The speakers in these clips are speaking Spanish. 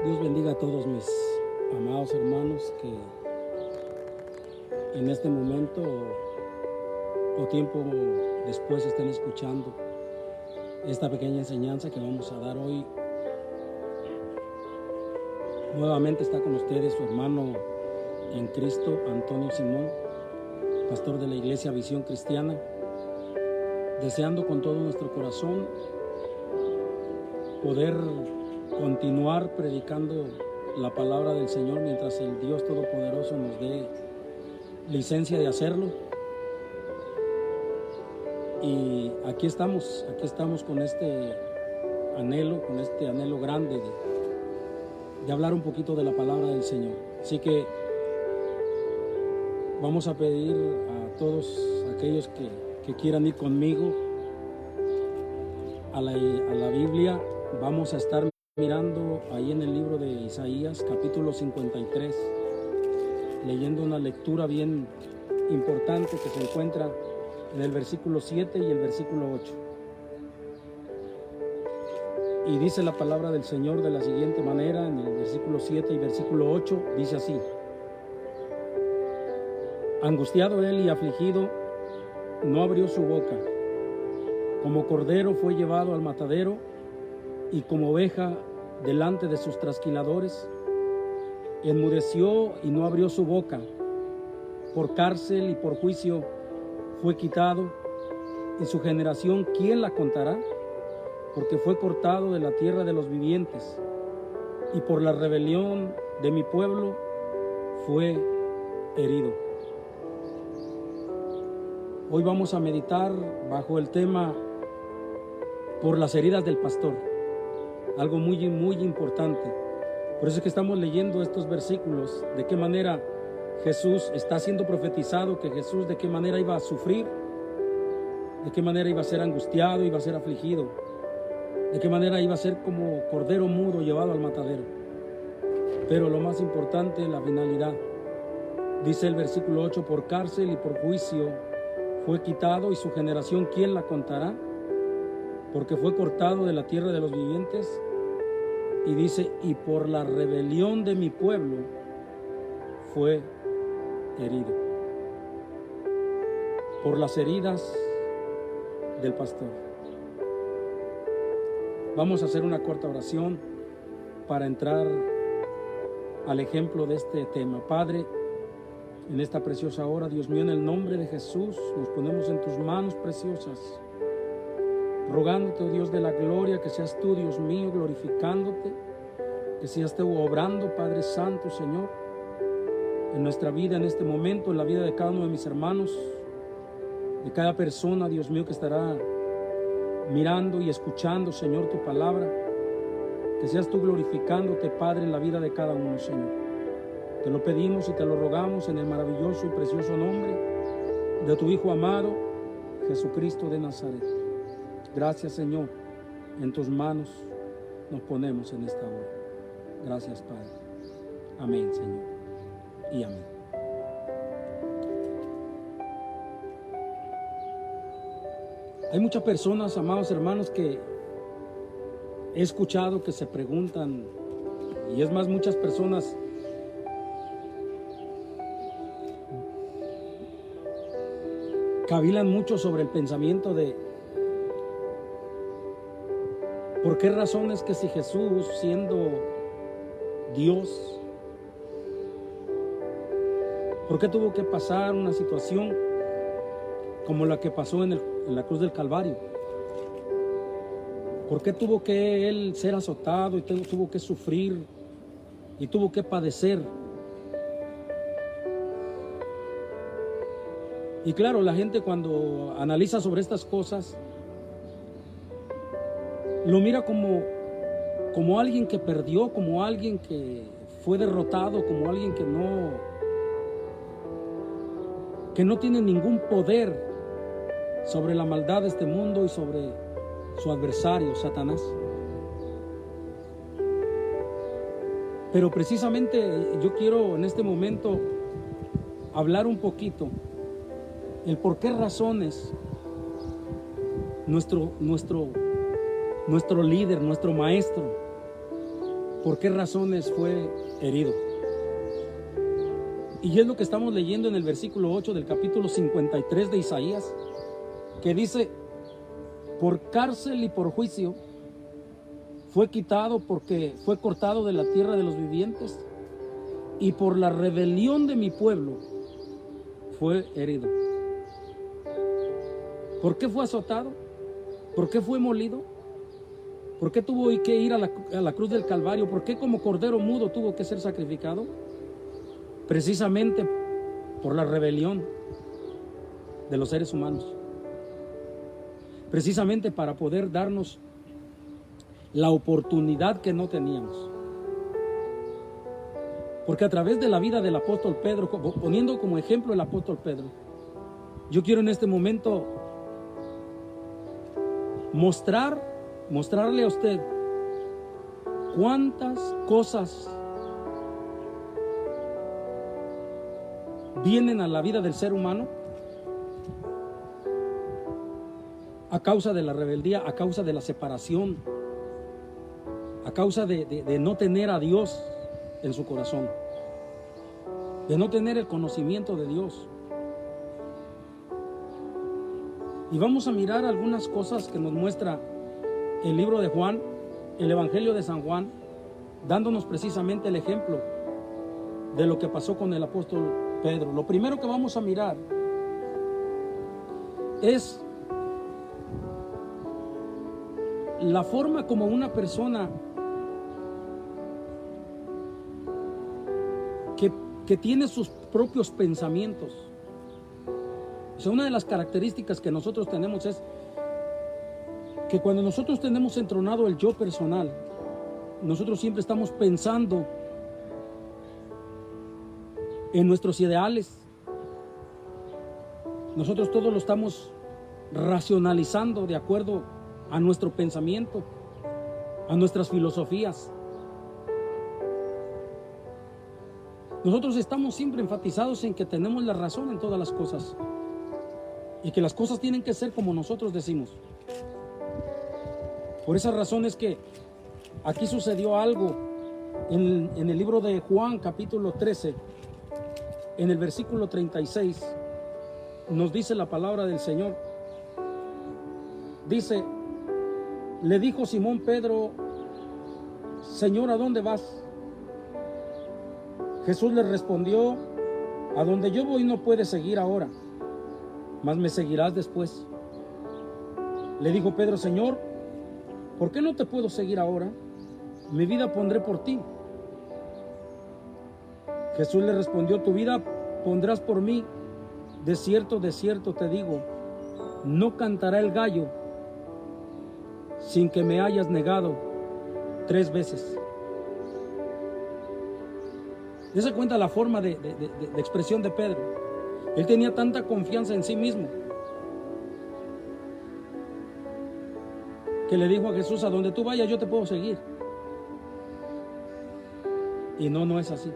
Dios bendiga a todos mis amados hermanos que en este momento o tiempo después estén escuchando esta pequeña enseñanza que vamos a dar hoy. Nuevamente está con ustedes su hermano en Cristo, Antonio Simón, pastor de la Iglesia Visión Cristiana, deseando con todo nuestro corazón poder continuar predicando la palabra del Señor mientras el Dios Todopoderoso nos dé licencia de hacerlo. Y aquí estamos con este anhelo grande de hablar un poquito de la palabra del Señor. Así que vamos a pedir a todos aquellos que quieran ir conmigo a la Biblia. Vamos a estar mirando ahí en el libro de Isaías, capítulo 53, leyendo una lectura bien importante que se encuentra en el versículo 7 y el versículo 8. Y dice la palabra del Señor de la siguiente manera, en el versículo 7 y versículo 8, dice así: Angustiado él y afligido, no abrió su boca. Como cordero fue llevado al matadero, y como oveja delante de sus trasquiladores, enmudeció y no abrió su boca. Por cárcel y por juicio fue quitado, y su generación, ¿quién la contará? Porque fue cortado de la tierra de los vivientes, y por la rebelión de mi pueblo fue herido. Hoy vamos a meditar bajo el tema por las heridas del pastor, algo muy importante. Por eso es que estamos leyendo estos versículos, de qué manera Jesús está siendo profetizado, que Jesús de qué manera iba a sufrir, de qué manera iba a ser angustiado, iba a ser afligido, de qué manera iba a ser como cordero mudo llevado al matadero. Pero lo más importante, la finalidad. Dice el versículo 8, por cárcel y por juicio fue quitado, y su generación, ¿quién la contará? Porque fue cortado de la tierra de los vivientes. Y dice, y por la rebelión de mi pueblo fue herido. Por las heridas del pastor. Vamos a hacer una corta oración para entrar al ejemplo de este tema. Padre, en esta preciosa hora, Dios mío, en el nombre de Jesús, nos ponemos en tus manos preciosas, rogándote, oh Dios de la gloria, que seas tú, Dios mío, glorificándote, que seas tú obrando, Padre Santo, Señor, en nuestra vida, en este momento, en la vida de cada uno de mis hermanos, de cada persona, Dios mío, que estará mirando y escuchando, Señor, tu palabra, que seas tú glorificándote, Padre, en la vida de cada uno, Señor. Te lo pedimos y te lo rogamos en el maravilloso y precioso nombre de tu Hijo amado, Jesucristo de Nazaret. Gracias, Señor. En tus manos nos ponemos en esta hora. Gracias, Padre. Amén, Señor. Y amén. Hay muchas personas, amados hermanos, que he escuchado que se preguntan, y es más, muchas personas cavilan mucho sobre el pensamiento de ¿por qué razón es que si Jesús, siendo Dios, por qué tuvo que pasar una situación como la que pasó en la cruz del Calvario? ¿Por qué tuvo que Él ser azotado y tuvo que sufrir y tuvo que padecer? Y claro, la gente cuando analiza sobre estas cosas, lo mira como alguien que perdió, como alguien que fue derrotado, como alguien que no tiene ningún poder sobre la maldad de este mundo y sobre su adversario, Satanás. Pero precisamente yo quiero en este momento hablar un poquito el por qué razones nuestro líder, nuestro maestro, por qué razones fue herido. Y es lo que estamos leyendo en el versículo 8 del capítulo 53 de Isaías, que dice: por cárcel y por juicio fue quitado, porque fue cortado de la tierra de los vivientes, y por la rebelión de mi pueblo fue herido. ¿Por qué fue azotado? ¿Por qué fue molido? ¿Por qué tuvo que ir a la cruz del Calvario? ¿Por qué como cordero mudo tuvo que ser sacrificado? Precisamente por la rebelión de los seres humanos. Precisamente para poder darnos la oportunidad que no teníamos. Porque a través de la vida del apóstol Pedro, poniendo como ejemplo el apóstol Pedro, yo quiero en este momento mostrarle a usted cuántas cosas vienen a la vida del ser humano a causa de la rebeldía, a causa de la separación, a causa de no tener a Dios en su corazón, de no tener el conocimiento de Dios. Y vamos a mirar algunas cosas que nos muestra el libro de Juan, el Evangelio de San Juan, dándonos precisamente el ejemplo de lo que pasó con el apóstol Pedro. Lo primero que vamos a mirar es la forma como una persona que tiene sus propios pensamientos. O sea, una de las características que nosotros tenemos es que cuando nosotros tenemos entronado el yo personal, nosotros siempre estamos pensando en nuestros ideales. Nosotros todo lo estamos racionalizando de acuerdo a nuestro pensamiento, a nuestras filosofías. Nosotros estamos siempre enfatizados en que tenemos la razón en todas las cosas y que las cosas tienen que ser como nosotros decimos. Por esa razón es que aquí sucedió algo en el libro de Juan, capítulo 13, en el versículo 36, nos dice la palabra del Señor. Dice: le dijo Simón Pedro, Señor, ¿a dónde vas? Jesús le respondió: a donde yo voy no puedes seguir ahora, mas me seguirás después. Le dijo Pedro: Señor, ¿por qué no te puedo seguir ahora? Mi vida pondré por ti. Jesús le respondió: tu vida pondrás por mí. De cierto te digo, no cantará el gallo sin que me hayas negado 3 veces. Dese cuenta la forma de expresión de Pedro. Él tenía tanta confianza en sí mismo que le dijo a Jesús: a donde tú vayas yo te puedo seguir. Y no es así.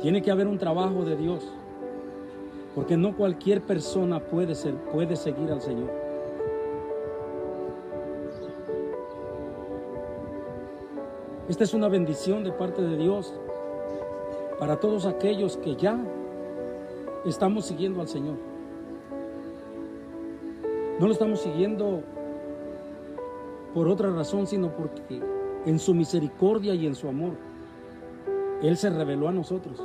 Tiene que haber un trabajo de Dios, porque no cualquier persona puede seguir al Señor. Esta es una bendición de parte de Dios para todos aquellos que ya estamos siguiendo al Señor. No lo estamos siguiendo por otra razón, sino porque en su misericordia y en su amor Él se reveló a nosotros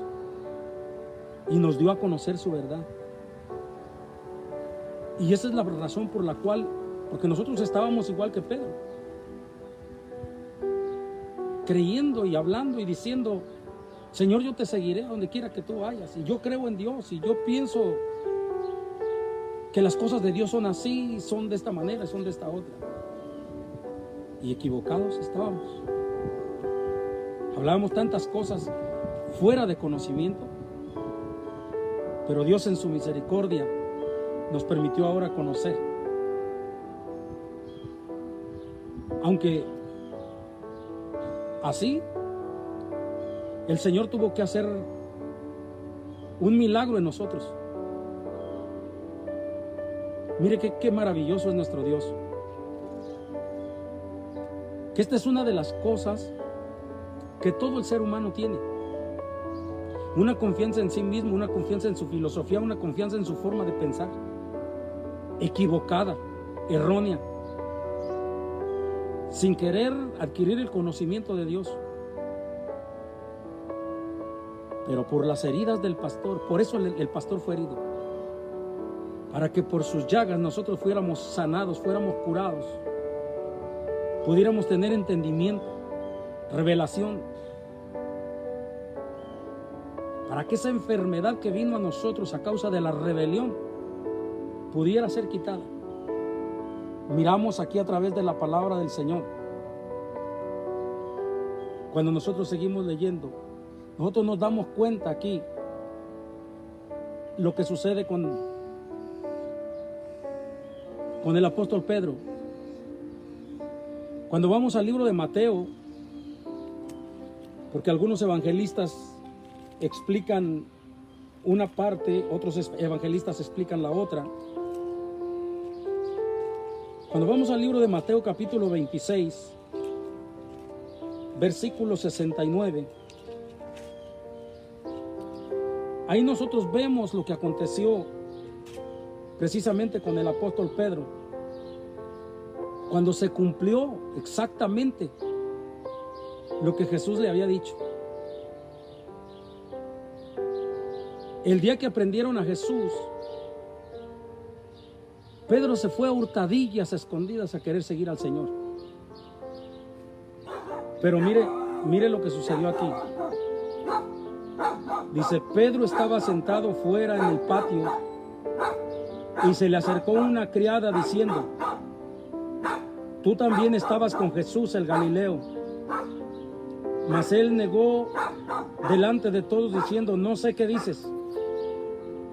y nos dio a conocer su verdad. Y esa es la razón por la cual, porque nosotros estábamos igual que Pedro, creyendo y hablando y diciendo: Señor, yo te seguiré donde quiera que tú vayas, y yo creo en Dios, y yo pienso que las cosas de Dios son así, son de esta manera, son de esta otra. Y equivocados estábamos. Hablábamos tantas cosas fuera de conocimiento, pero Dios en su misericordia nos permitió ahora conocer. Aunque así, el Señor tuvo que hacer un milagro en nosotros. Mire qué maravilloso es nuestro Dios. que esta es una de las cosas que todo el ser humano tiene. Una confianza en sí mismo, una confianza en su filosofía, una confianza en su forma de pensar, equivocada, errónea, sin querer adquirir el conocimiento de Dios. Pero por las heridas del pastor, por eso el pastor fue herido, para que por sus llagas nosotros fuéramos sanados, fuéramos curados, pudiéramos tener entendimiento, revelación, para que esa enfermedad que vino a nosotros a causa de la rebelión pudiera ser quitada. Miramos aquí a través de la palabra del Señor, cuando nosotros seguimos leyendo, nosotros nos damos cuenta aquí lo que sucede con el apóstol Pedro. Cuando vamos al libro de Mateo, porque algunos evangelistas explican una parte, otros evangelistas explican la otra. Cuando vamos al libro de Mateo capítulo 26, versículo 69, ahí nosotros vemos lo que aconteció precisamente con el apóstol Pedro, cuando se cumplió exactamente lo que Jesús le había dicho. El día que aprendieron a Jesús, Pedro se fue a hurtadillas, a escondidas, a querer seguir al Señor. Pero mire lo que sucedió aquí. Dice, Pedro estaba sentado fuera en el patio y se le acercó una criada diciendo, tú también estabas con Jesús el Galileo. Mas él negó delante de todos diciendo, no sé qué dices.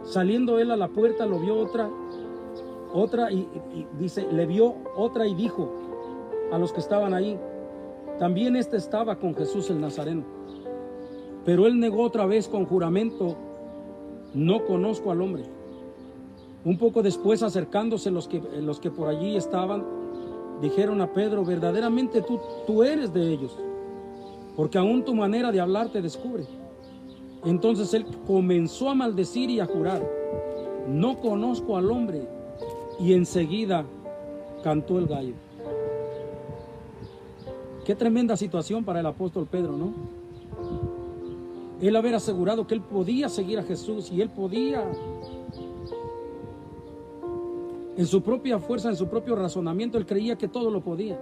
Saliendo él a la puerta, lo vio otra y dice, le vio otra y dijo a los que estaban ahí, también estaba con Jesús el Nazareno. Pero él negó otra vez con juramento, no conozco al hombre. Un poco después, acercándose los que por allí estaban, dijeron a Pedro, verdaderamente tú eres de ellos, porque aún tu manera de hablar te descubre. Entonces él comenzó a maldecir y a jurar, no conozco al hombre, y enseguida cantó el gallo. Qué tremenda situación para el apóstol Pedro, ¿no? Él haber asegurado que él podía seguir a Jesús y él podía, en su propia fuerza, en su propio razonamiento, él creía que todo lo podía.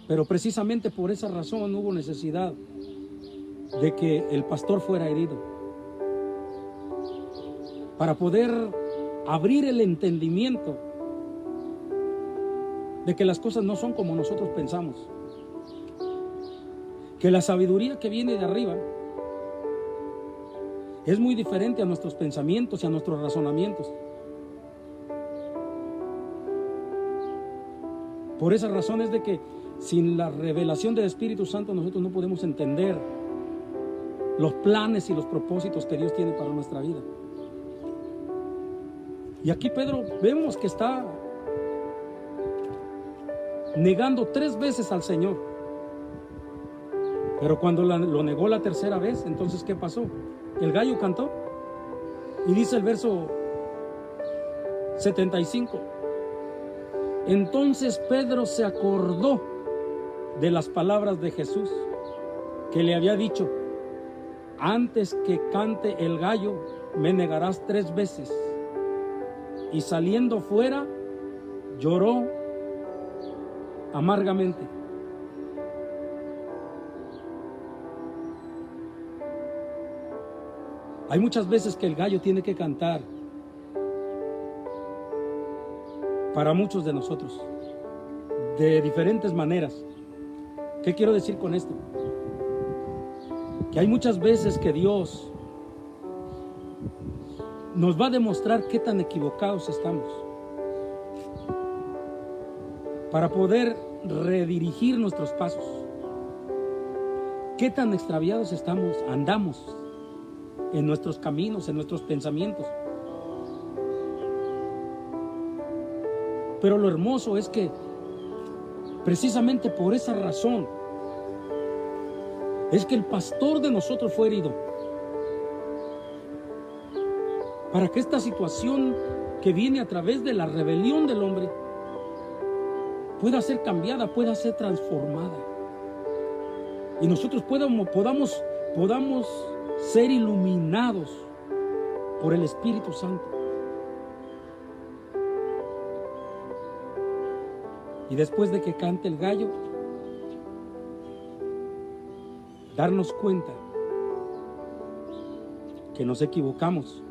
Pero precisamente por esa razón hubo necesidad de que el pastor fuera herido, para poder abrir el entendimiento de que las cosas no son como nosotros pensamos, que la sabiduría que viene de arriba es muy diferente a nuestros pensamientos y a nuestros razonamientos. Por esa razón es de que sin la revelación del Espíritu Santo nosotros no podemos entender los planes y los propósitos que Dios tiene para nuestra vida. Y aquí Pedro vemos que está negando 3 veces al Señor. Pero cuando lo negó la tercera vez, entonces ¿qué pasó? El gallo cantó. Y dice el verso 75. Entonces Pedro se acordó de las palabras de Jesús, que le había dicho, antes que cante el gallo, me negarás 3 veces. Y saliendo fuera, lloró amargamente. Hay muchas veces que el gallo tiene que cantar para muchos de nosotros, de diferentes maneras. ¿Qué quiero decir con esto? Que hay muchas veces que Dios nos va a demostrar qué tan equivocados estamos, para poder redirigir nuestros pasos. Qué tan extraviados andamos en nuestros caminos, en nuestros pensamientos. Pero lo hermoso es que Precisamente por esa razón es que el pastor de nosotros fue herido, para que esta situación que viene a través de la rebelión del hombre pueda ser cambiada, pueda ser transformada, y nosotros podamos ser iluminados por el Espíritu Santo. Y después de que cante el gallo, darnos cuenta que nos equivocamos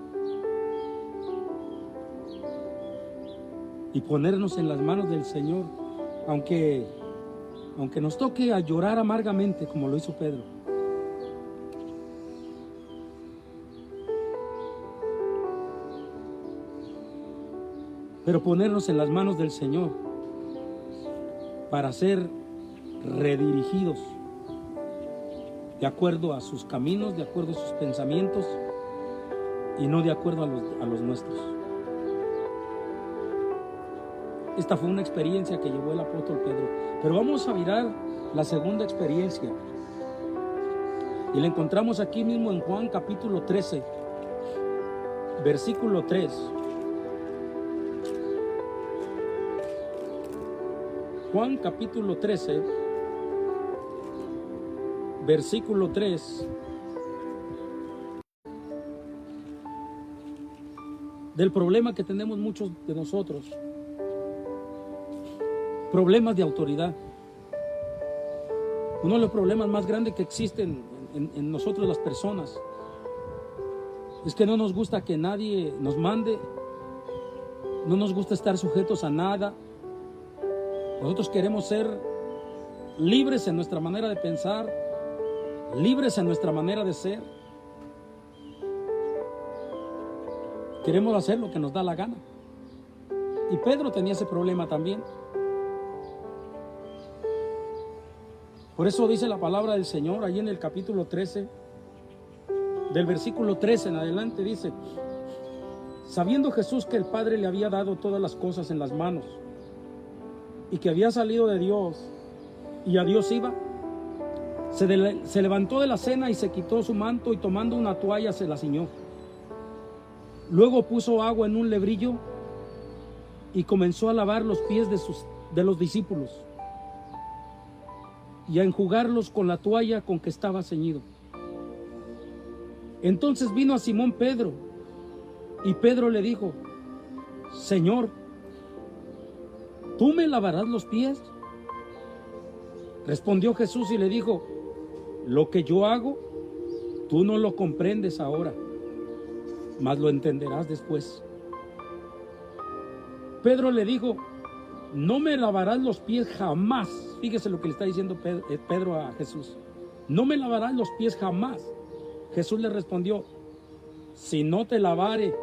y ponernos en las manos del Señor, aunque nos toque a llorar amargamente como lo hizo Pedro. Pero ponernos en las manos del Señor para ser redirigidos de acuerdo a sus caminos, de acuerdo a sus pensamientos y no de acuerdo a los nuestros. Esta fue una experiencia que llevó el apóstol Pedro. Pero vamos a mirar la segunda experiencia. Y la encontramos aquí mismo en Juan capítulo 13, versículo 3. Juan capítulo 13, versículo 3. Del problema que tenemos muchos de nosotros. Problemas de autoridad. Uno de los problemas más grandes que existen en nosotros las personas es que no nos gusta que nadie nos mande, no nos gusta estar sujetos a nada. Nosotros queremos ser libres en nuestra manera de pensar, libres en nuestra manera de ser. Queremos hacer lo que nos da la gana. Y Pedro tenía ese problema también. Por eso dice la palabra del Señor allí en el capítulo 13, del versículo 13 en adelante, dice: sabiendo Jesús que el Padre le había dado todas las cosas en las manos y que había salido de Dios y a Dios iba, se levantó de la cena y se quitó su manto y tomando una toalla se la ciñó. Luego puso agua en un lebrillo y comenzó a lavar los pies de los discípulos y a enjugarlos con la toalla con que estaba ceñido. Entonces vino a Simón Pedro, y Pedro le dijo: Señor, ¿tú me lavarás los pies? Respondió Jesús y le dijo: lo que yo hago, tú no lo comprendes ahora, mas lo entenderás después. Pedro le dijo: no me lavarás los pies jamás. Fíjese lo que le está diciendo Pedro a Jesús. No me lavarás los pies jamás. Jesús le respondió: si no te lavare,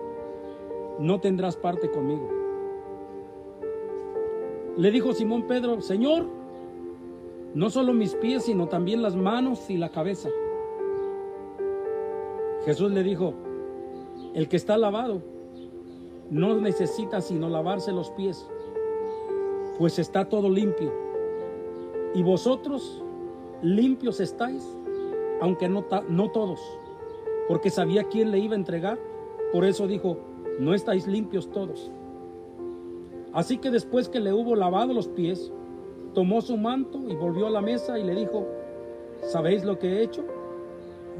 no tendrás parte conmigo. Le dijo Simón Pedro: Señor, no solo mis pies, sino también las manos y la cabeza. Jesús le dijo: el que está lavado no necesita sino lavarse los pies, pues está todo limpio. Y vosotros limpios estáis, aunque no todos, porque sabía quién le iba a entregar. Por eso dijo: no estáis limpios todos. Así que después que le hubo lavado los pies, tomó su manto y volvió a la mesa y le dijo: ¿sabéis lo que he hecho?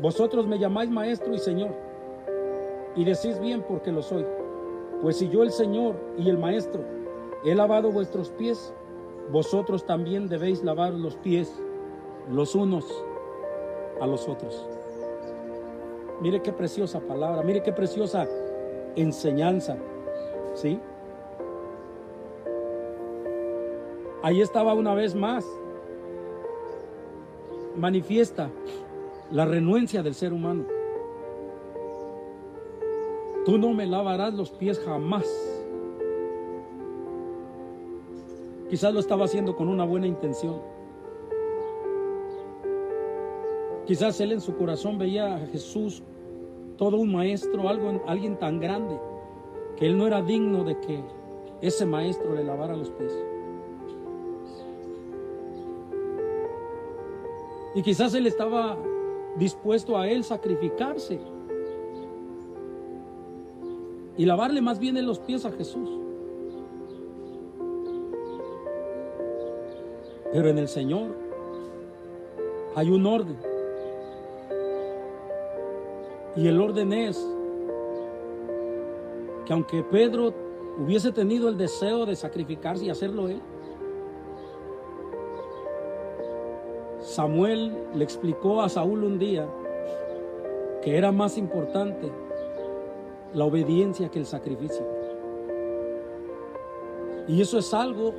Vosotros me llamáis maestro y señor, y decís bien porque lo soy. Pues si yo, el Señor y el maestro, he lavado vuestros pies, vosotros también debéis lavar los pies los unos a los otros. Mire qué preciosa palabra, mire qué preciosa enseñanza, ¿sí? Ahí estaba una vez más manifiesta la renuencia del ser humano. Tú no me lavarás los pies jamás. Quizás lo estaba haciendo con una buena intención. Quizás él en su corazón veía a Jesús todo un maestro, alguien tan grande, que él no era digno de que ese maestro le lavara los pies. Y quizás él estaba dispuesto a él sacrificarse y lavarle más bien en los pies a Jesús. Pero en el Señor hay un orden. Y el orden es que aunque Pedro hubiese tenido el deseo de sacrificarse y hacerlo él, Samuel le explicó a Saúl un día que era más importante la obediencia que el sacrificio. Y eso es algo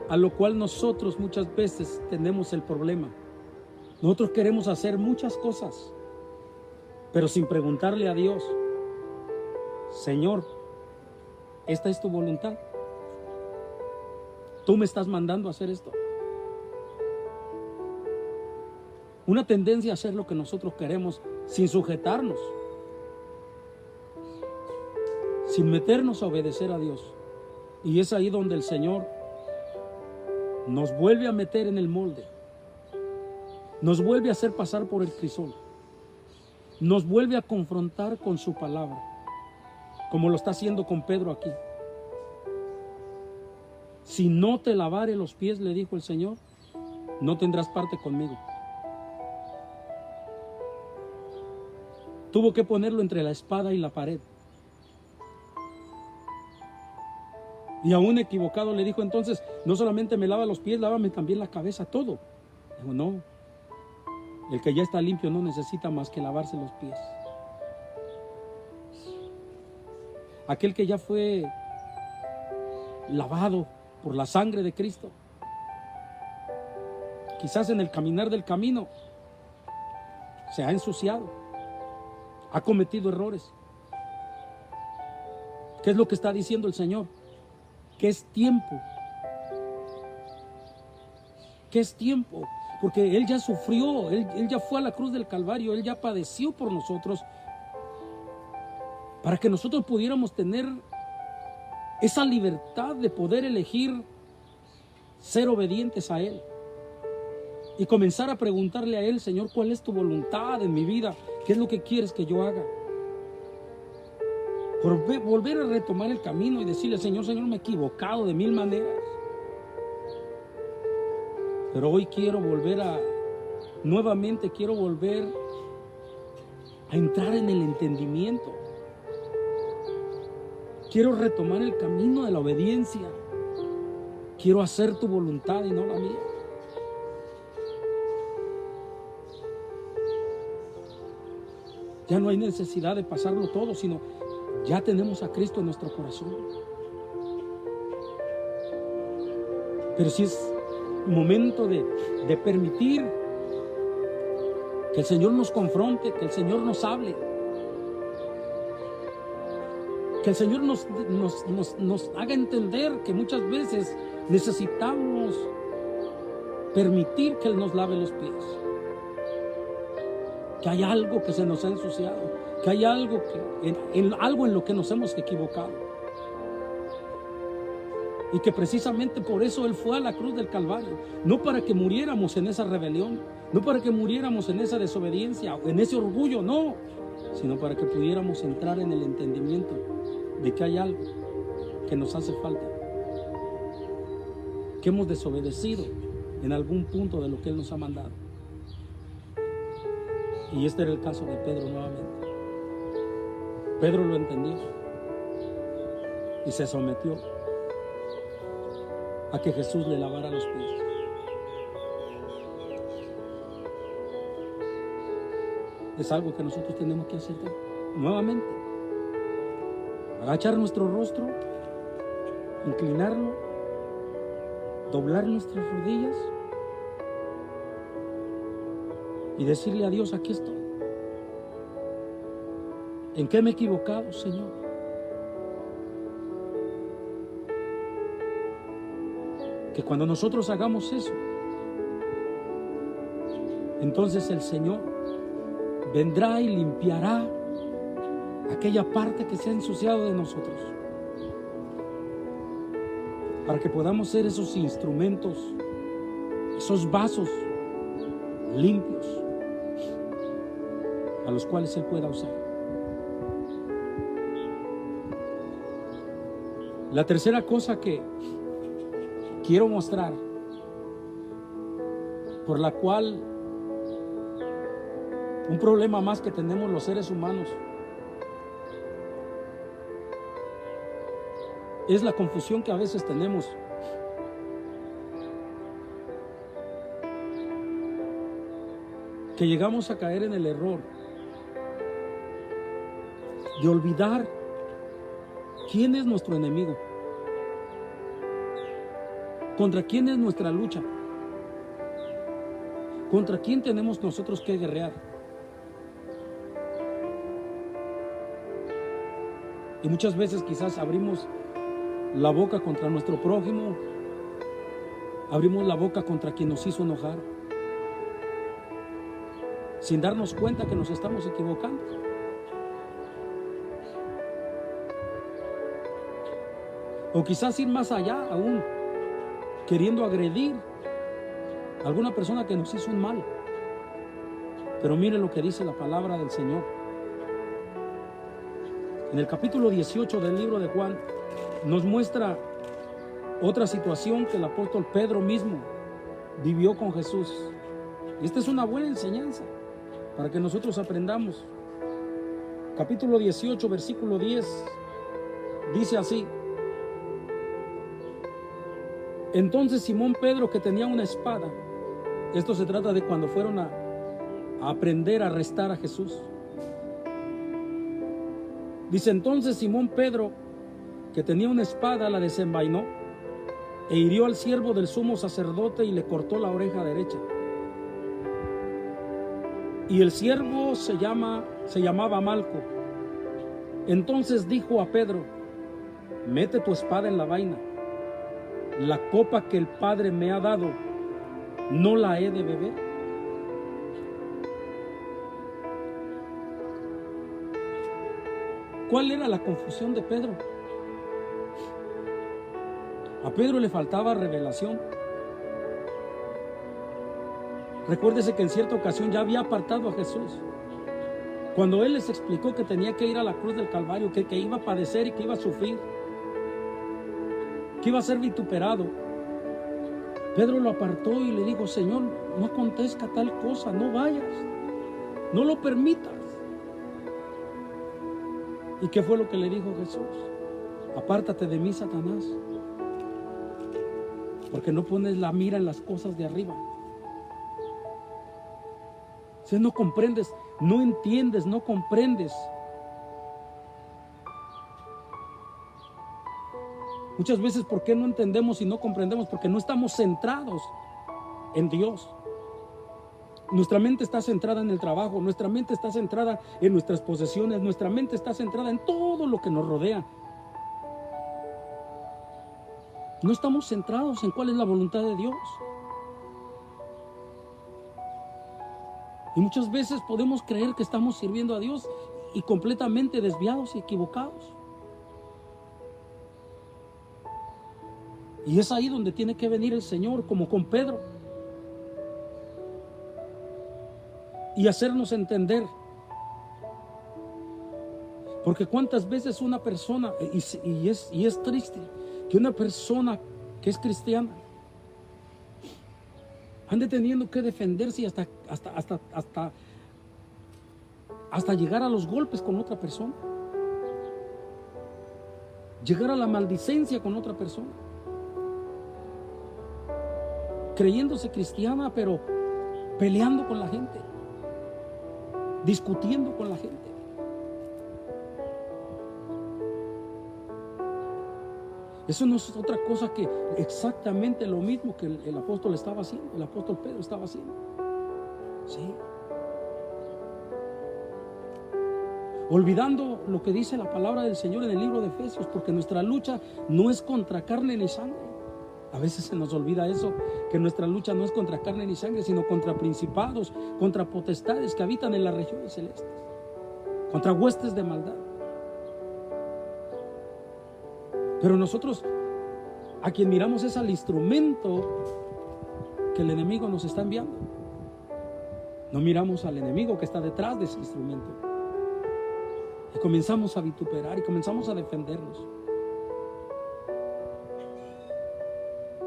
a lo cual nosotros muchas veces tenemos el problema. Nosotros queremos hacer muchas cosas, pero sin preguntarle a Dios: Señor, ¿esta es tu voluntad? ¿Tú me estás mandando a hacer esto? Una tendencia a hacer lo que nosotros queremos sin sujetarnos, sin meternos a obedecer a Dios. Y es ahí donde el Señor nos vuelve a meter en el molde, nos vuelve a hacer pasar por el crisol, nos vuelve a confrontar con su palabra, como lo está haciendo con Pedro aquí. Si no te lavare los pies, le dijo el Señor, no tendrás parte conmigo. Tuvo que ponerlo entre la espada y la pared. Y aún equivocado le dijo: entonces, no solamente me lava los pies, lávame también la cabeza, todo. Dijo: no, el que ya está limpio no necesita más que lavarse los pies. Aquel que ya fue lavado por la sangre de Cristo, quizás en el caminar del camino se ha ensuciado, ha cometido errores. ¿Qué es lo que está diciendo el Señor? Que es tiempo. Que es tiempo. Porque Él ya sufrió, Él ya fue a la cruz del Calvario, Él ya padeció por nosotros, para que nosotros pudiéramos tener esa libertad de poder elegir ser obedientes a Él. Y comenzar a preguntarle a Él: Señor, ¿cuál es tu voluntad en mi vida? ¿Qué es lo que quieres que yo haga? Volver a retomar el camino y decirle: Señor, me he equivocado de mil maneras, pero hoy quiero volver nuevamente quiero volver a entrar en el entendimiento. Quiero retomar el camino de la obediencia. Quiero hacer tu voluntad y no la mía. Ya no hay necesidad de pasarlo todo, sino ya tenemos a Cristo en nuestro corazón. Pero si es momento de permitir que el Señor nos confronte, que el Señor nos hable, que el Señor nos haga entender que muchas veces necesitamos permitir que Él nos lave los pies. Que hay algo que se nos ha ensuciado, que hay algo algo en lo que nos hemos equivocado. Y que precisamente por eso Él fue a la cruz del Calvario, no para que muriéramos en esa rebelión, no para que muriéramos en esa desobediencia, en ese orgullo, no, sino para que pudiéramos entrar en el entendimiento de que hay algo que nos hace falta, que hemos desobedecido en algún punto de lo que Él nos ha mandado. Y este era el caso de Pedro nuevamente. Pedro lo entendió y se sometió a que Jesús le lavara los pies. Es algo que nosotros tenemos que hacer nuevamente. Agachar nuestro rostro, inclinarlo, doblar nuestras rodillas y decirle a Dios: aquí estoy. ¿En qué me he equivocado, Señor? Que cuando nosotros hagamos eso, entonces el Señor vendrá y limpiará aquella parte que se ha ensuciado de nosotros, para que podamos ser esos instrumentos, esos vasos limpios, a los cuales Él pueda usar. La tercera cosa que quiero mostrar, por la cual un problema más que tenemos los seres humanos, es la confusión que a veces tenemos que llegamos a caer en el error de olvidar quién es nuestro enemigo, contra quién es nuestra lucha, contra quién tenemos nosotros que guerrear. Y muchas veces quizás abrimos la boca contra nuestro prójimo, abrimos la boca contra quien nos hizo enojar, sin darnos cuenta que nos estamos equivocando. O quizás ir más allá aún, queriendo agredir a alguna persona que nos hizo un mal. Pero mire lo que dice la palabra del Señor. En el capítulo 18 del libro de Juan nos muestra otra situación que el apóstol Pedro mismo vivió con Jesús. Y esta es una buena enseñanza para que nosotros aprendamos. Capítulo 18, versículo 10, dice así: entonces Simón Pedro, que tenía una espada, esto se trata de cuando fueron a aprender a arrestar a Jesús. Dice: entonces Simón Pedro, que tenía una espada, la desenvainó e hirió al siervo del sumo sacerdote y le cortó la oreja derecha. Y el siervo se llamaba Malco. Entonces dijo a Pedro: mete tu espada en la vaina. La copa que el Padre me ha dado, ¿no la he de beber? ¿Cuál era la confusión de Pedro? A Pedro le faltaba revelación. Recuérdese que en cierta ocasión ya había apartado a Jesús. Cuando Él les explicó que tenía que ir a la cruz del Calvario, que iba a padecer y que iba a sufrir, que iba a ser vituperado, Pedro lo apartó y le dijo: Señor, no acontezca tal cosa, no vayas, no lo permitas. ¿Y qué fue lo que le dijo Jesús? Apártate de mí, Satanás, porque no pones la mira en las cosas de arriba. Si no comprendes, no entiendes, no comprendes. Muchas veces, ¿por qué no entendemos y no comprendemos? Porque no estamos centrados en Dios. Nuestra mente está centrada en el trabajo, nuestra mente está centrada en nuestras posesiones, nuestra mente está centrada en todo lo que nos rodea. No estamos centrados en cuál es la voluntad de Dios. Y muchas veces podemos creer que estamos sirviendo a Dios y completamente desviados y equivocados. Y es ahí donde tiene que venir el Señor, como con Pedro, y hacernos entender. Porque cuántas veces una persona, y es triste, que una persona que es cristiana ande teniendo que defenderse y hasta llegar a los golpes con otra persona, llegar a la maldicencia con otra persona, creyéndose cristiana, pero peleando con la gente, discutiendo con la gente. Eso no es otra cosa que exactamente lo mismo que el apóstol estaba haciendo, el apóstol Pedro estaba haciendo. Sí. Olvidando lo que dice la palabra del Señor en el libro de Efesios, porque nuestra lucha no es contra carne ni sangre. A veces se nos olvida eso, que nuestra lucha no es contra carne ni sangre, sino contra principados, contra potestades que habitan en las regiones celestes, contra huestes de maldad. Pero nosotros, a quien miramos, es al instrumento que el enemigo nos está enviando. No miramos al enemigo que está detrás de ese instrumento. Y comenzamos a vituperar y comenzamos a defendernos.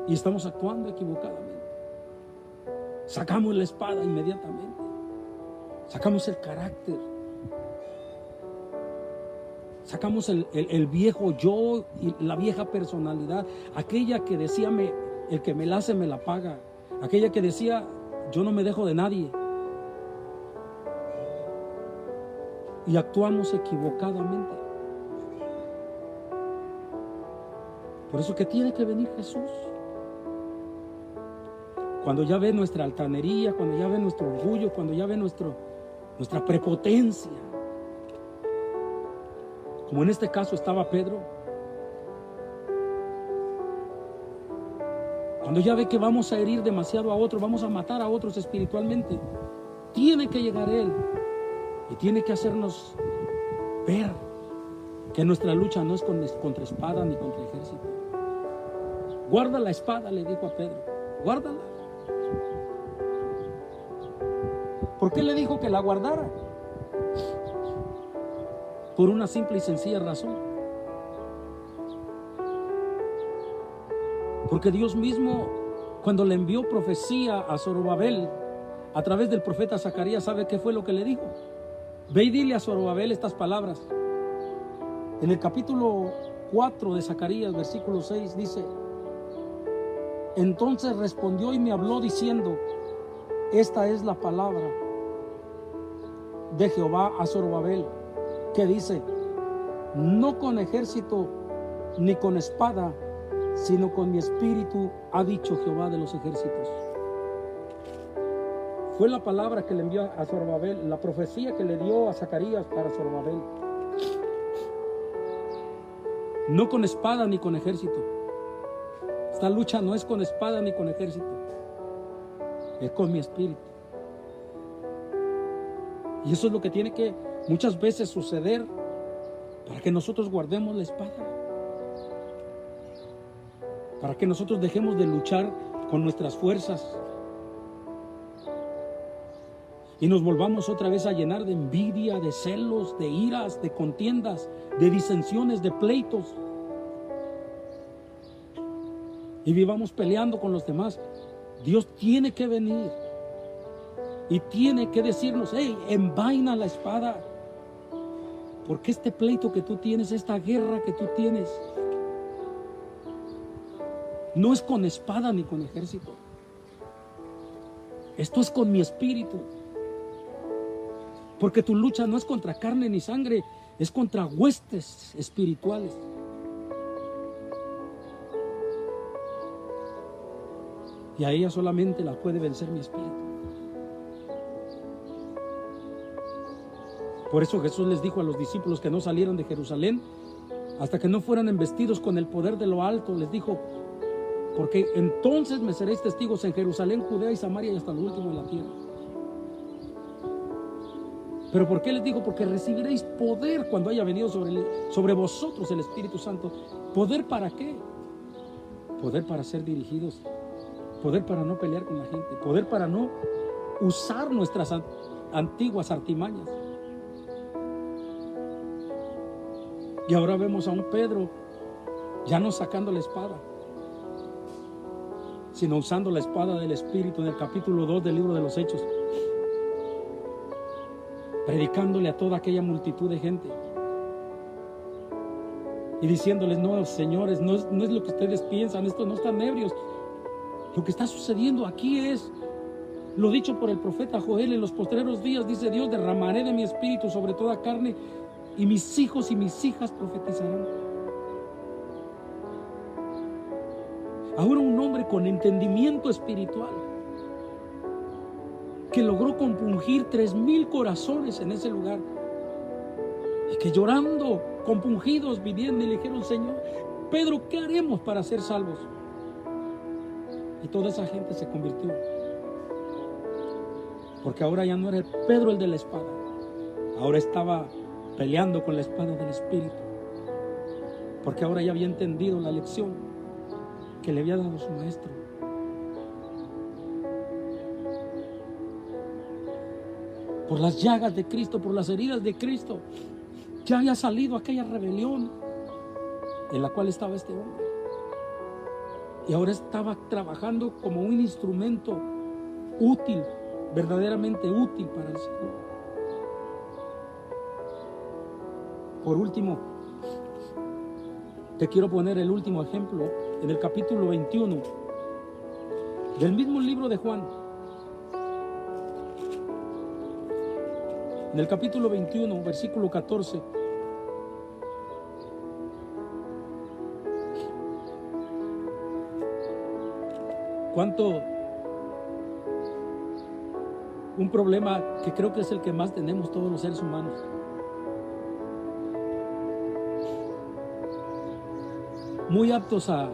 Y estamos actuando equivocadamente. Sacamos la espada inmediatamente. Sacamos el carácter. Sacamos el viejo yo y la vieja personalidad. Aquella que decía, el que me la hace me la paga. Aquella que decía, yo no me dejo de nadie. Y actuamos equivocadamente. Por eso que tiene que venir Jesús. Cuando ya ve nuestra altanería, cuando ya ve nuestro orgullo, cuando ya ve nuestra prepotencia. Como en este caso estaba Pedro. Cuando ya ve que vamos a herir demasiado a otros, vamos a matar a otros espiritualmente, tiene que llegar Él y tiene que hacernos ver que nuestra lucha no es contra espada ni contra ejército. Guarda la espada, le dijo a Pedro, guárdala. ¿Por qué le dijo que la guardara? Por una simple y sencilla razón. Porque Dios mismo, cuando le envió profecía a Zorobabel a través del profeta Zacarías, ¿sabe qué fue lo que le dijo? Ve y dile a Zorobabel estas palabras. En el capítulo 4 de Zacarías, versículo 6, dice: entonces respondió y me habló diciendo: esta es la palabra de Jehová a Zorobabel, que dice: no con ejército ni con espada, sino con mi espíritu, ha dicho Jehová de los ejércitos. Fue la palabra que le envió a Zorobabel, la profecía que le dio a Zacarías para Zorobabel. No con espada ni con ejército. Esta lucha no es con espada ni con ejército, es con mi espíritu. Y eso es lo que tiene que muchas veces suceder para que nosotros guardemos la espada, para que nosotros dejemos de luchar con nuestras fuerzas y nos volvamos otra vez a llenar de envidia, de celos, de iras, de contiendas, de disensiones, de pleitos, y vivamos peleando con los demás. Dios tiene que venir y tiene que decirnos: hey, envaina la espada, porque este pleito que tú tienes, esta guerra que tú tienes, no es con espada ni con ejército. Esto es con mi espíritu. Porque tu lucha no es contra carne ni sangre, es contra huestes espirituales. Y a ella solamente la puede vencer mi espíritu. Por eso Jesús les dijo a los discípulos que no salieran de Jerusalén hasta que no fueran embestidos con el poder de lo alto. Les dijo: porque entonces me seréis testigos en Jerusalén, Judea y Samaria y hasta lo último de la tierra. ¿Pero por qué les digo? Porque recibiréis poder cuando haya venido sobre vosotros el Espíritu Santo. ¿Poder para qué? Poder para ser dirigidos. Poder para no pelear con la gente. Poder para no usar nuestras antiguas artimañas. Y ahora vemos a un Pedro ya no sacando la espada, sino usando la espada del Espíritu en el capítulo 2 del libro de los Hechos, predicándole a toda aquella multitud de gente y diciéndoles: no, señores, no es lo que ustedes piensan, esto no están ebrios. Lo que está sucediendo aquí es lo dicho por el profeta Joel: en los postreros días, dice Dios, derramaré de mi espíritu sobre toda carne, y mis hijos y mis hijas profetizarán. Ahora un hombre con entendimiento espiritual que logró compungir 3,000 corazones en ese lugar, y que llorando, compungidos, vinieron y le dijeron: Señor, Pedro, ¿qué haremos para ser salvos? Y toda esa gente se convirtió, porque ahora ya no era el Pedro el de la espada, ahora estaba peleando con la espada del Espíritu, porque ahora ya había entendido la lección que le había dado su maestro. por las llagas de Cristo, por las heridas de Cristo, ya había salido aquella rebelión en la cual estaba este hombre. Y ahora estaba trabajando como un instrumento útil, verdaderamente útil para el Señor. Por último, te quiero poner el último ejemplo en el capítulo 21 del mismo libro de Juan. En el capítulo 21, versículo 14. ¿Cuánto? Un problema que creo que es el que más tenemos todos los seres humanos. Muy aptos a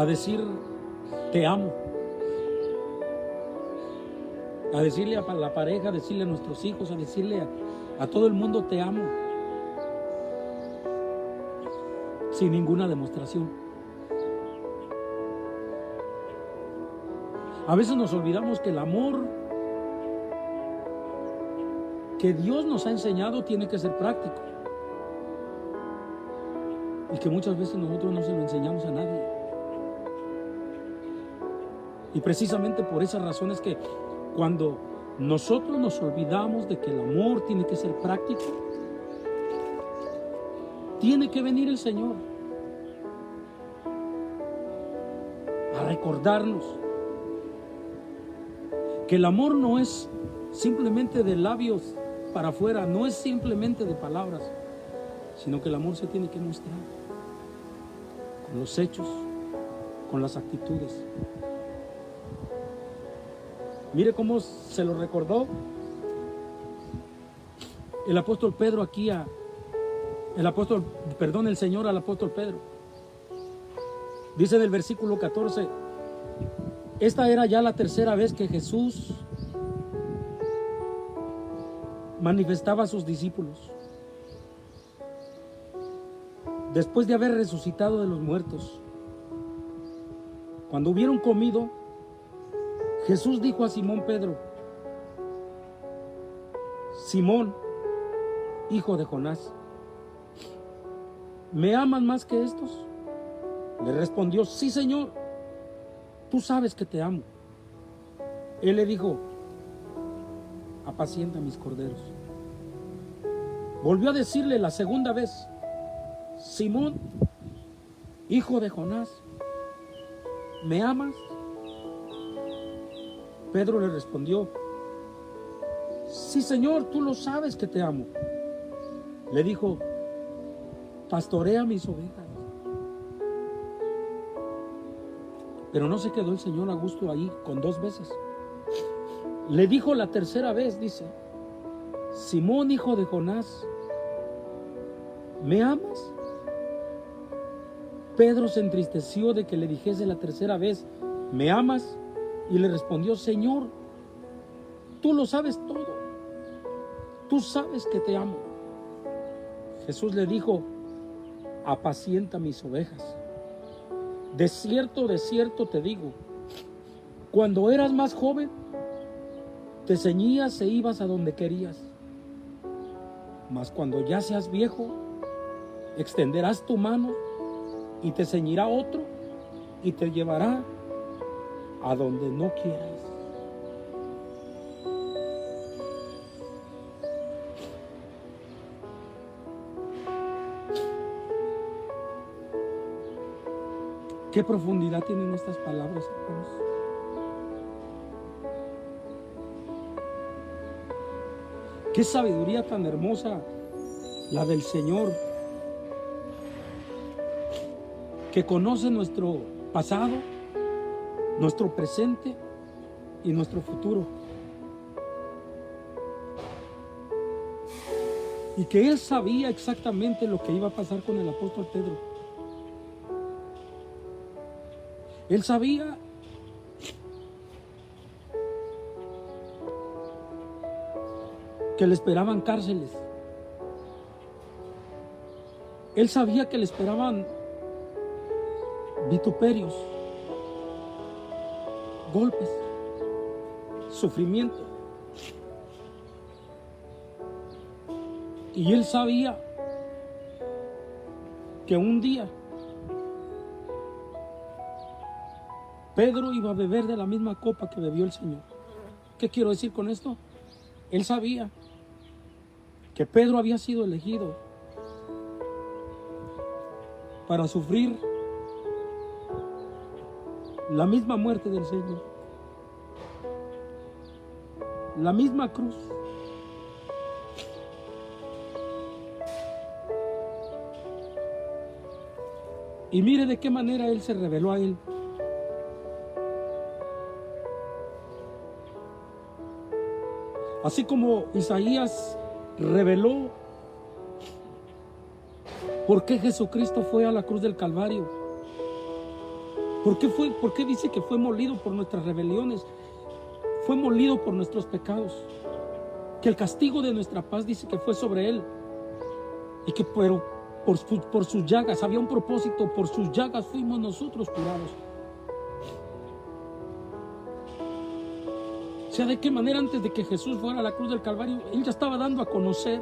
decir te amo, a decirle a la pareja, a decirle a nuestros hijos, a decirle a todo el mundo te amo, sin ninguna demostración. A veces nos olvidamos que el amor que Dios nos ha enseñado tiene que ser práctico, y que muchas veces nosotros no se lo enseñamos a nadie. Y precisamente por esas razones que cuando nosotros nos olvidamos de que el amor tiene que ser práctico, tiene que venir el Señor a recordarnos que el amor no es simplemente de labios para afuera, no es simplemente de palabras, sino que el amor se tiene que mostrar con los hechos, con las actitudes. Mire cómo se lo recordó el apóstol Pedro aquí el Señor al apóstol Pedro. Dice en el versículo 14: esta era ya la tercera vez que Jesús manifestaba a sus discípulos después de haber resucitado de los muertos. Cuando hubieron comido, Jesús dijo a Simón Pedro: Simón, hijo de Jonás, ¿me aman más que estos? Le respondió: sí, Señor, tú sabes que te amo. Él le dijo: apacienta mis corderos. Volvió a decirle la segunda vez: Simón, hijo de Jonás, ¿me amas? Pedro le respondió: sí, Señor, tú lo sabes que te amo. Le dijo: pastorea mis ovejas. Pero no se quedó el Señor a gusto ahí con dos veces. Le dijo la tercera vez, dice: Simón, hijo de Jonás, ¿me amas? Pedro se entristeció de que le dijese la tercera vez: ¿me amas? Y le respondió: Señor, tú lo sabes todo. Tú sabes que te amo. Jesús le dijo: apacienta mis ovejas. De cierto te digo, cuando eras más joven, te ceñías e ibas a donde querías. Mas cuando ya seas viejo, extenderás tu mano y te ceñirá otro y te llevará a donde no quieras. ¿Qué profundidad tienen estas palabras, hermanos? Qué sabiduría tan hermosa la del Señor, que conoce nuestro pasado, nuestro presente y nuestro futuro. Y que Él sabía exactamente lo que iba a pasar con el apóstol Pedro. Él sabía que le esperaban cárceles. Él sabía que le esperaban vituperios, golpes, sufrimiento. Y él sabía que un día Pedro iba a beber de la misma copa que bebió el Señor. ¿Qué quiero decir con esto? Él sabía que Pedro había sido elegido para sufrir la misma muerte del Señor, la misma cruz. Y mire de qué manera él se reveló a él. Así como Isaías reveló por qué Jesucristo fue a la cruz del Calvario. ¿Por qué dice que fue molido por nuestras rebeliones? Fue molido por nuestros pecados. Que el castigo de nuestra paz dice que fue sobre él. Y que por sus llagas había un propósito. Por sus llagas fuimos nosotros curados. O sea, de qué manera antes de que Jesús fuera a la cruz del Calvario, él ya estaba dando a conocer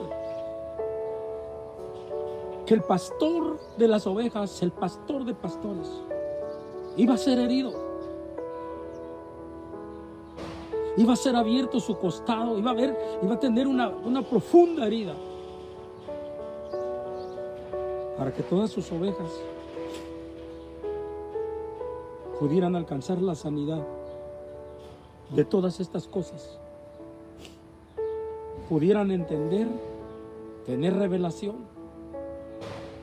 que el pastor de las ovejas, el pastor de pastores, iba a ser herido, iba a ser abierto su costado, iba a tener una profunda herida, para que todas sus ovejas pudieran alcanzar la sanidad de todas estas cosas, pudieran entender, tener revelación,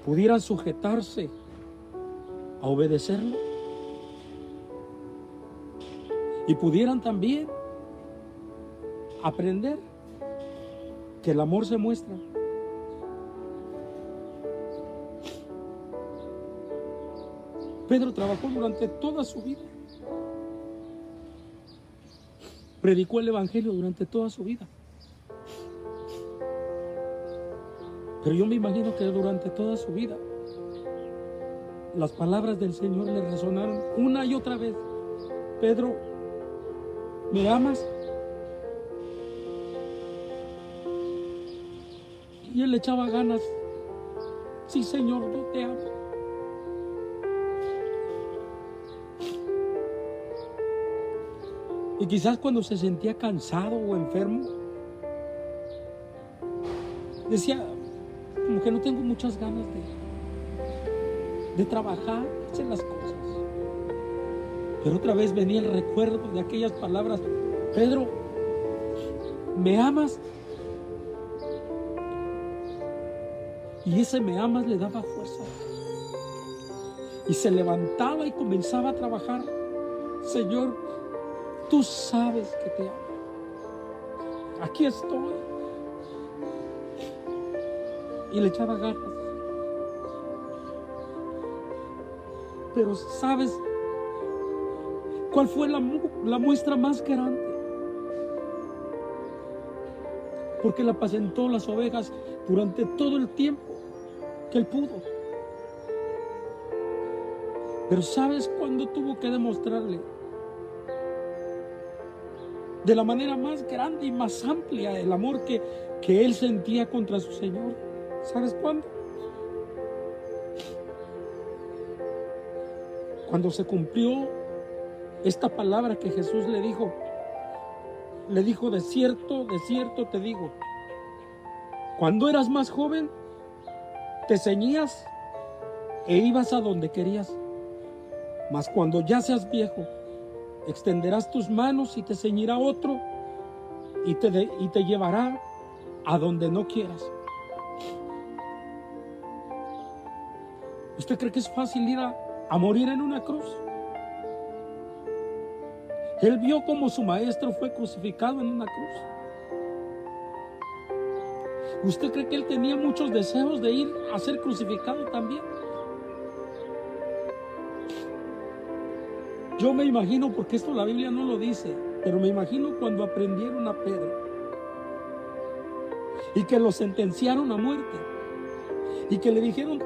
pudieran sujetarse a obedecerlo y pudieran también aprender que el amor se muestra. Pedro trabajó durante toda su vida. Predicó el Evangelio durante toda su vida. Pero yo me imagino que durante toda su vida las palabras del Señor le resonaron una y otra vez. Pedro, ¿me amas? Y él le echaba ganas. Sí, Señor, yo te amo. Y quizás cuando se sentía cansado o enfermo, decía, como que no tengo muchas ganas de trabajar, de hacer las cosas. Pero otra vez venía el recuerdo de aquellas palabras: Pedro, ¿me amas? Y ese "me amas" le daba fuerza. Y se levantaba y comenzaba a trabajar. Señor, tú sabes que te amo. Aquí estoy. Y le echaba ganas. Pero ¿sabes cuál fue la muestra más grande? Porque él apacentó las ovejas durante todo el tiempo que él pudo. Pero ¿sabes cuándo tuvo que demostrarle de la manera más grande y más amplia el amor que él sentía contra su Señor? ¿Sabes cuándo? Cuando se cumplió esta palabra que Jesús le dijo, de cierto te digo, cuando eras más joven, te ceñías e ibas a donde querías, mas cuando ya seas viejo, extenderás tus manos y te ceñirá otro y te llevará a donde no quieras. ¿Usted cree que es fácil ir a morir en una cruz? Él vio cómo su maestro fue crucificado en una cruz. ¿Usted cree que él tenía muchos deseos de ir a ser crucificado también? Yo me imagino, porque esto la Biblia no lo dice, pero me imagino cuando aprendieron a Pedro y que lo sentenciaron a muerte y que le dijeron: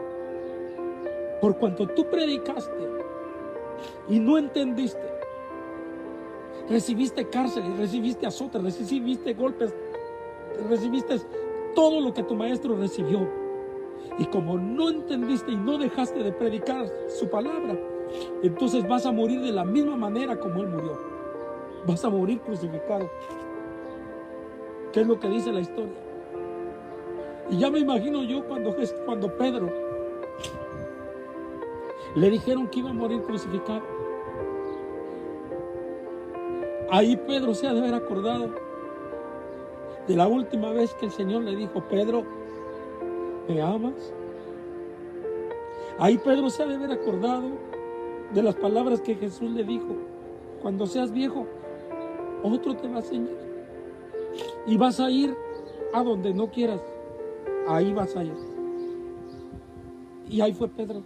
por cuanto tú predicaste y no entendiste, recibiste cárcel, recibiste azotes, recibiste golpes, recibiste todo lo que tu maestro recibió. Y como no entendiste y no dejaste de predicar su palabra, entonces vas a morir de la misma manera como él murió. Vas a morir crucificado. ¿Qué es lo que dice la historia? Y ya me imagino yo cuando Pedro le dijeron que iba a morir crucificado. Ahí Pedro se ha de haber acordado de la última vez que el Señor le dijo: Pedro, ¿me amas? Ahí Pedro se ha de haber acordado de las palabras que Jesús le dijo: cuando seas viejo, otro te va a ceñir y vas a ir a donde no quieras. Ahí vas a ir. Y ahí fue Pedro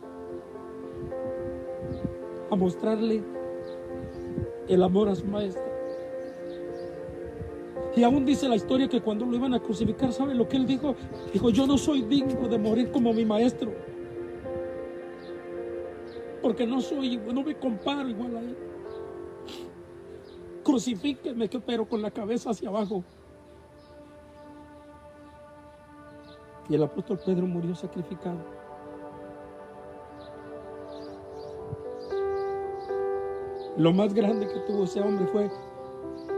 a mostrarle el amor a su maestro. Y aún dice la historia que cuando lo iban a crucificar, ¿sabe lo que él dijo? Dijo: yo no soy digno de morir como mi maestro, porque no me comparo igual a él. Crucifíquenme, pero con la cabeza hacia abajo. Y el apóstol Pedro murió sacrificado. Lo más grande que tuvo ese hombre fue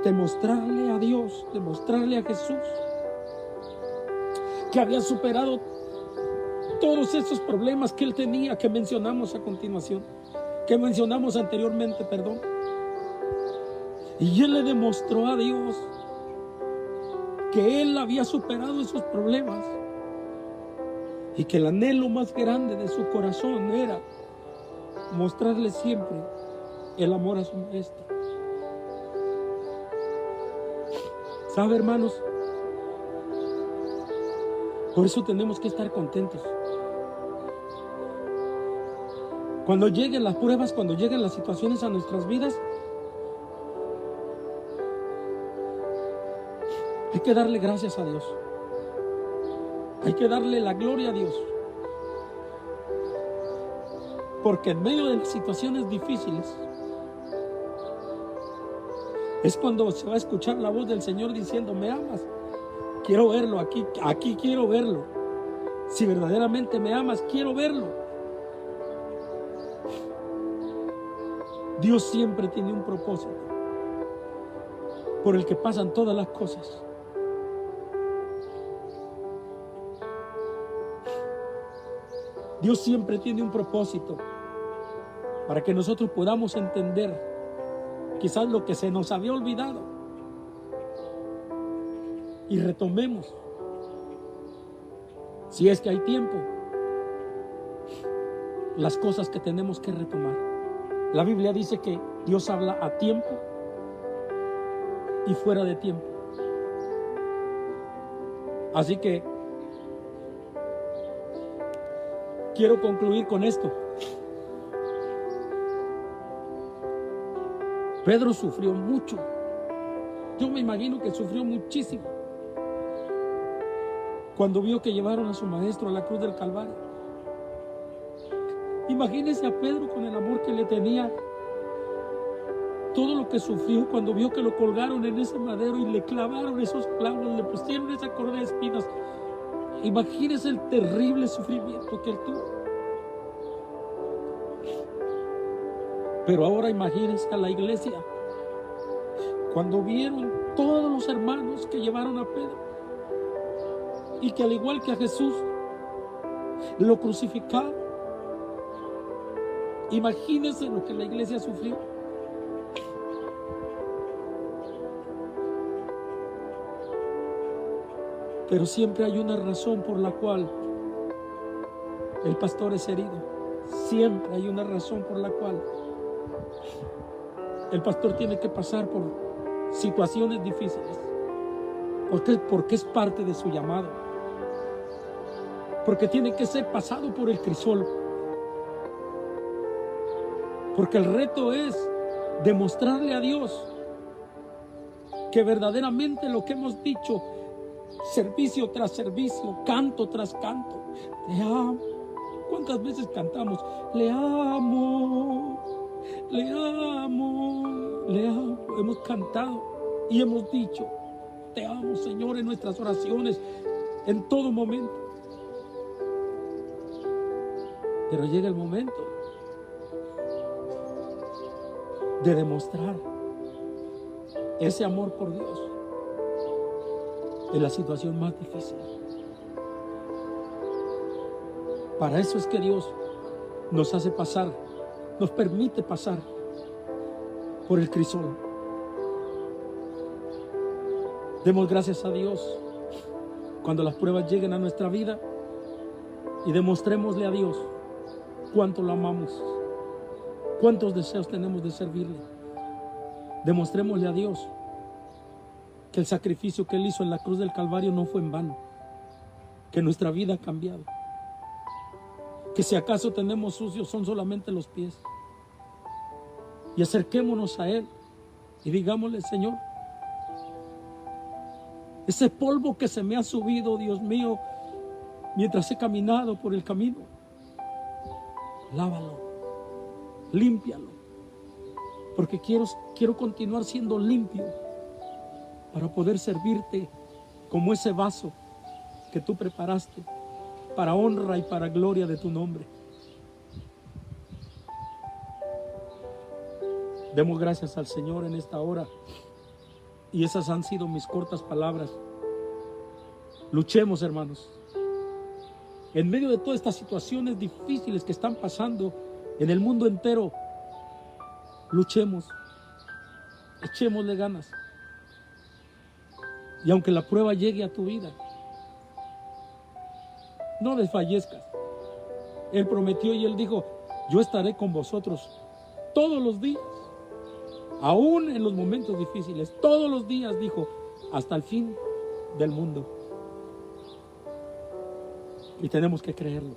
demostrarle a Dios, demostrarle a Jesús que había superado todos esos problemas que él tenía, que mencionamos anteriormente, perdón. Y él le demostró a Dios que él había superado esos problemas y que el anhelo más grande de su corazón era mostrarle siempre el amor a su maestro. ¿Sabe, hermanos? Por eso tenemos que estar contentos. Cuando lleguen las pruebas, cuando lleguen las situaciones a nuestras vidas, hay que darle gracias a Dios. Hay que darle la gloria a Dios. Porque en medio de las situaciones difíciles es cuando se va a escuchar la voz del Señor diciendo: ¿me amas? Quiero verlo aquí quiero verlo. Si verdaderamente me amas, quiero verlo. Dios siempre tiene un propósito por el que pasan todas las cosas. Dios siempre tiene un propósito para que nosotros podamos entender quizás lo que se nos había olvidado y retomemos, si es que hay tiempo, las cosas que tenemos que retomar. La Biblia dice que Dios habla a tiempo y fuera de tiempo. Así que quiero concluir con esto. Pedro sufrió mucho. Yo me imagino que sufrió muchísimo cuando vio que llevaron a su maestro a la cruz del Calvario. Imagínese a Pedro con el amor que le tenía, todo lo que sufrió cuando vio que lo colgaron en ese madero y le clavaron esos clavos, le pusieron esa corona de espinas. Imagínese el terrible sufrimiento que él tuvo. Pero ahora imagínense a la iglesia cuando vieron todos los hermanos que llevaron a Pedro y que al igual que a Jesús lo crucificaron. Imagínense lo que la iglesia sufrió. Pero siempre hay una razón por la cual el pastor es herido. Siempre hay una razón por la cual el pastor tiene que pasar por situaciones difíciles. Porque es parte de su llamado. Porque tiene que ser pasado por el crisol. Porque el reto es demostrarle a Dios que verdaderamente lo que hemos dicho, servicio tras servicio, canto tras canto, te amo. ¿Cuántas veces cantamos? Le amo, le amo, le amo. Hemos cantado y hemos dicho: te amo, Señor, en nuestras oraciones. en todo momento. Pero llega el momento de demostrar ese amor por Dios en la situación más difícil. Para eso es que Dios nos hace pasar, nos permite pasar por el crisol. Demos gracias a Dios cuando las pruebas lleguen a nuestra vida y demostrémosle a Dios cuánto lo amamos, cuántos deseos tenemos de servirle. Demostrémosle a Dios que el sacrificio que Él hizo en la cruz del Calvario no fue en vano, que nuestra vida ha cambiado, que si acaso tenemos sucios son solamente los pies. Y acerquémonos a Él y digámosle: Señor, ese polvo que se me ha subido, Dios mío, mientras he caminado por el camino, lávalo, límpialo, porque quiero continuar siendo limpio para poder servirte como ese vaso que tú preparaste para honra y para gloria de tu nombre. Demos gracias al Señor en esta hora. Y esas han sido mis cortas palabras. Luchemos, hermanos. En medio de todas estas situaciones difíciles que están pasando en el mundo entero, luchemos. Echémosle ganas. Y aunque la prueba llegue a tu vida, no desfallezcas. Él prometió y Él dijo: yo estaré con vosotros todos los días, aún en los momentos difíciles, todos los días, dijo, hasta el fin del mundo. Y tenemos que creerlo.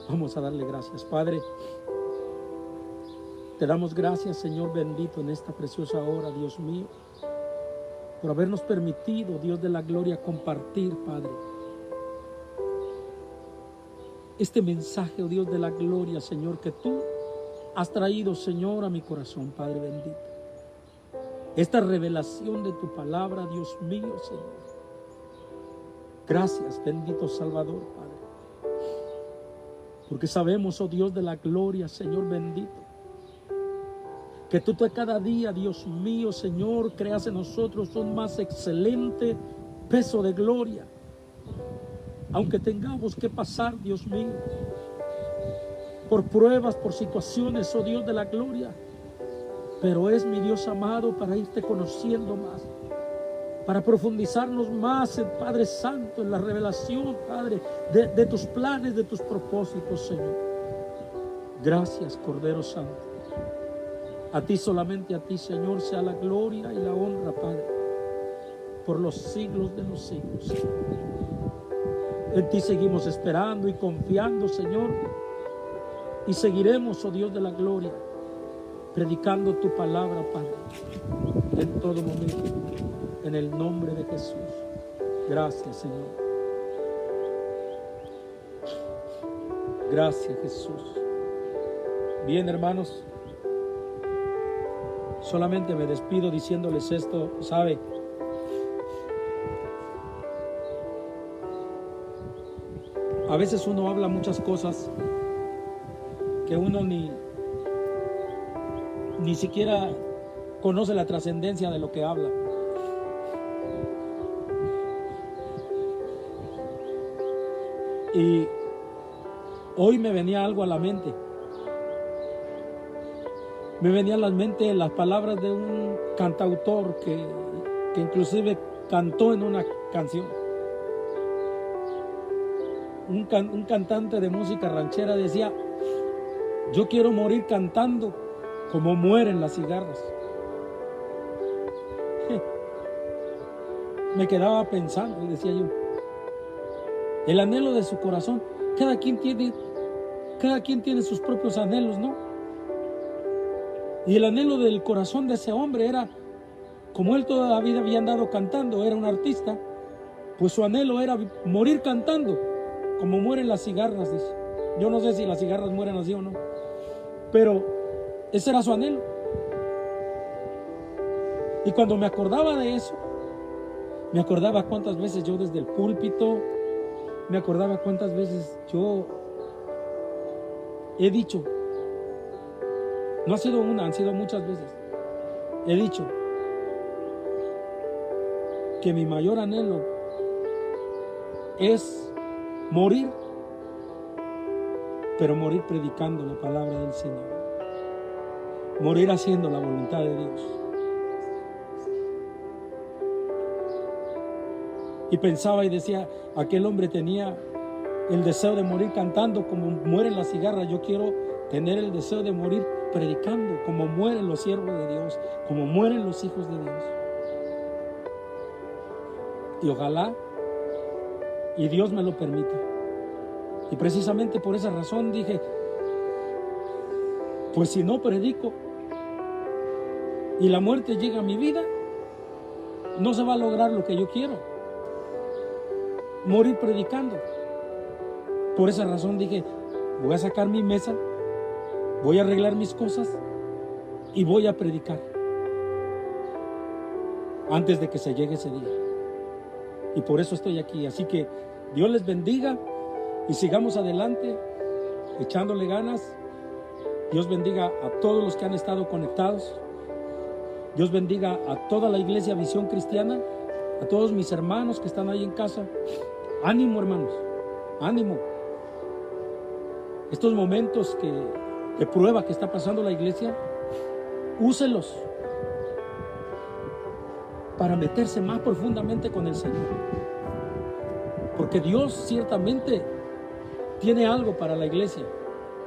Vamos a darle gracias. Padre, te damos gracias, Señor bendito, en esta preciosa hora, Dios mío, por habernos permitido, Dios de la gloria, compartir, Padre, este mensaje, oh Dios de la gloria, Señor, que tú has traído, Señor, a mi corazón, Padre bendito. Esta revelación de tu palabra, Dios mío, Señor. Gracias, bendito Salvador, Padre. Porque sabemos, oh Dios de la gloria, Señor bendito, que tú cada día, Dios mío, Señor, creas en nosotros un más excelente peso de gloria. Aunque tengamos que pasar, Dios mío, por pruebas, por situaciones, oh Dios de la gloria, pero es, mi Dios amado, para irte conociendo más, para profundizarnos más en, Padre Santo, en la revelación, Padre, de tus planes, de tus propósitos, Señor. Gracias, Cordero Santo. A ti, solamente a ti, Señor, sea la gloria y la honra, Padre, por los siglos de los siglos, Señor. En ti seguimos esperando y confiando, Señor, y seguiremos, oh Dios de la gloria, predicando tu palabra, Padre, en todo momento, en el nombre de Jesús. Gracias, Señor. Gracias, Jesús. Bien, hermanos, solamente me despido diciéndoles esto, ¿sabe? A veces uno habla muchas cosas que uno ni siquiera conoce la trascendencia de lo que habla. Y hoy me venía algo a la mente. Me venían a la mente las palabras de un cantautor que inclusive cantó en una canción. Un cantante de música ranchera decía: yo quiero morir cantando como mueren las cigarras. Me quedaba pensando y decía yo, el anhelo de su corazón, cada quien tiene sus propios anhelos, ¿no? Y el anhelo del corazón de ese hombre era, como él toda la vida había andado cantando, era un artista, pues su anhelo era morir cantando como mueren las cigarras, dice. Yo no sé si las cigarras mueren así o no, pero ese era su anhelo. Y cuando me acordaba de eso, Me acordaba cuántas veces yo desde el púlpito, me acordaba cuántas veces yo he dicho, no ha sido una, han sido muchas veces, he dicho que mi mayor anhelo es morir, pero morir predicando la palabra del Señor, morir haciendo la voluntad de Dios. Y pensaba y decía, aquel hombre tenía el deseo de morir cantando como mueren las cigarras. Yo quiero tener el deseo de morir predicando como mueren los siervos de Dios, como mueren los hijos de Dios. Y ojalá y Dios me lo permita. Y precisamente por esa razón dije, pues si no predico y la muerte llega a mi vida, no se va a lograr lo que yo quiero, morir predicando. Por esa razón dije, voy a sacar mi mesa, voy a arreglar mis cosas y voy a predicar antes de que se llegue ese día. Y por eso estoy aquí. Así que Dios les bendiga y sigamos adelante echándole ganas. Dios bendiga a todos los que han estado conectados. Dios bendiga a toda la iglesia Visión Cristiana, a todos mis hermanos que están ahí en casa. Ánimo, hermanos, ánimo. Estos momentos de prueba que está pasando la iglesia, úselos para meterse más profundamente con el Señor. Porque Dios ciertamente tiene algo para la iglesia.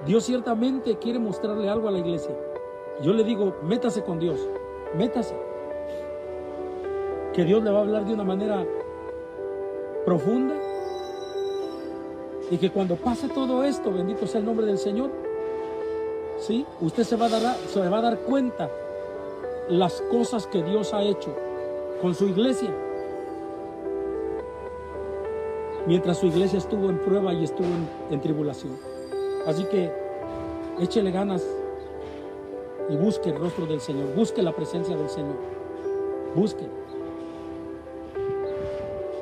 Dios ciertamente quiere mostrarle algo a la iglesia. Yo le digo, métase con Dios, métase. Que Dios le va a hablar de una manera profunda. Y que cuando pase todo esto, bendito sea el nombre del Señor, ¿sí? Usted se va a dar cuenta las cosas que Dios ha hecho con su iglesia, mientras su iglesia estuvo en prueba y estuvo en tribulación. Así que échele ganas y busque el rostro del Señor, busque la presencia del Señor, busque.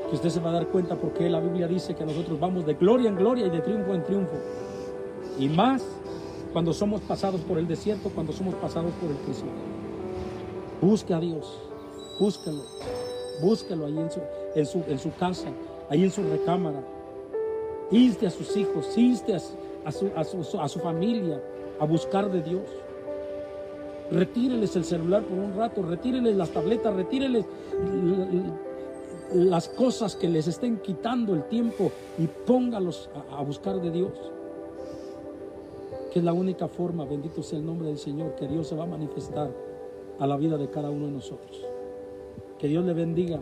Que usted se va a dar cuenta porque la Biblia dice que nosotros vamos de gloria en gloria y de triunfo en triunfo. Y más cuando somos pasados por el desierto, cuando somos pasados por el Cristo. Busque a Dios, búsquelo, búsquelo ahí en su casa, ahí en su recámara. Inste a sus hijos, inste a su familia a buscar de Dios. Retíreles el celular por un rato, retíreles las tabletas, retíreles las cosas que les estén quitando el tiempo y póngalos a buscar de Dios, que es la única forma, bendito sea el nombre del Señor, que Dios se va a manifestar a la vida de cada uno de nosotros. Que Dios le bendiga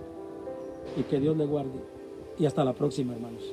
y que Dios le guarde. Y hasta la próxima, hermanos.